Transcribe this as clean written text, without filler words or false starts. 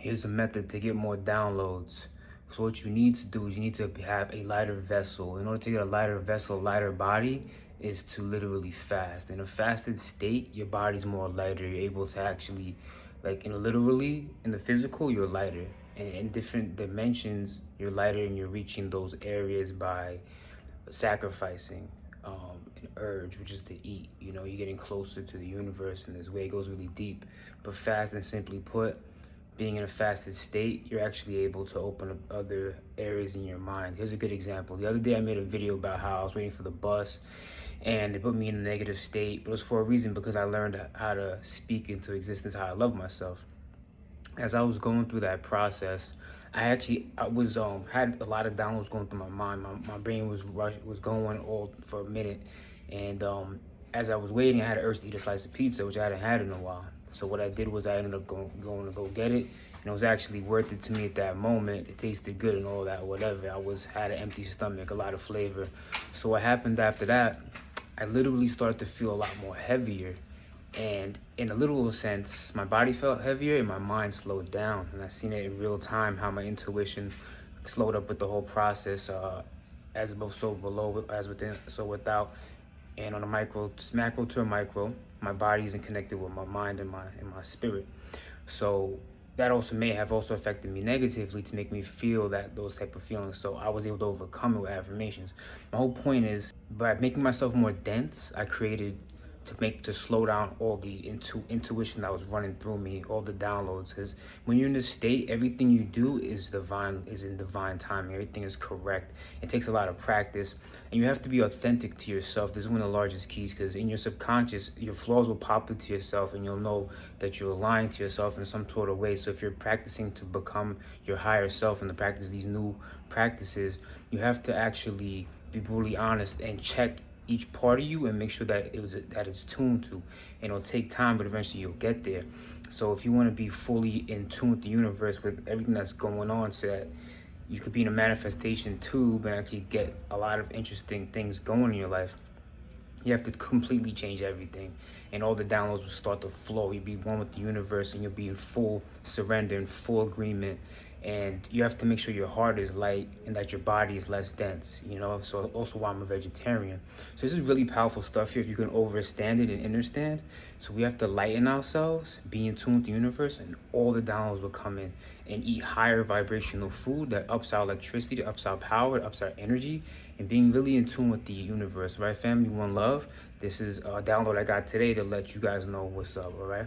Here's a method to get more downloads. So what you need to do is you need to have a lighter vessel. In order to get a lighter vessel, lighter body, is to literally fast. In a fasted state, your body's more lighter. You're able to actually, like literally, in the physical, you're lighter. And in different dimensions, you're lighter and you're reaching those areas by sacrificing an urge, which is to eat. You know, you're getting closer to the universe in this way. It goes really deep. But fast and simply put, being in a fasted state, you're actually able to open up other areas in your mind. Here's a good example. The other day I made a video about how I was waiting for the bus and it put me in a negative state, but it was for a reason, because I learned how to speak into existence how I love myself. As I was going through that process, I was had a lot of downloads going through my mind. My brain was going all for a minute, and as I was waiting, I had an urge to eat a slice of pizza, which I hadn't had in a while. So what I did was I ended up going to go get it, and it was actually worth it to me at that moment. It tasted good and all that, whatever. Had an empty stomach, a lot of flavor. So what happened after that? I literally started to feel a lot more heavier. And in a literal sense, my body felt heavier and my mind slowed down. And I seen it in real time, how my intuition slowed up with the whole process, as above, so below, as within, so without. And on a macro to a micro, my body isn't connected with my mind and my spirit. So that also may have also affected me negatively to make me feel those type of feelings. So I was able to overcome it with affirmations. My whole point is, by making myself more dense, I created to slow down all the intuition that was running through me, all the downloads. Because when you're in this state, everything you do is in divine timing. Everything is correct. It takes a lot of practice, and you have to be authentic to yourself. This is one of the largest keys, because in your subconscious, your flaws will pop into yourself, and you'll know that you're lying to yourself in some sort of way. So if you're practicing to become your higher self and to practice these new practices, you have to actually be brutally honest and check each part of you and make sure that it's tuned to. And it'll take time, but eventually you'll get there. So if you want to be fully in tune with the universe, with everything that's going on, so that you could be in a manifestation tube and actually get a lot of interesting things going in your life, you have to completely change everything, and all the downloads will start to flow. You'll be one with the universe, and you'll be in full surrender and full agreement. And you have to make sure your heart is light and that your body is less dense, you know. So also why I'm a vegetarian. So this is really powerful stuff here if you can understand it and understand. So we have to lighten ourselves, be in tune with the universe, and all the downloads will come in. And eat higher vibrational food that ups our electricity, that ups our power, that ups our energy, and being really in tune with the universe, right? Family, one love. This is a download I got today to let you guys know what's up, all right?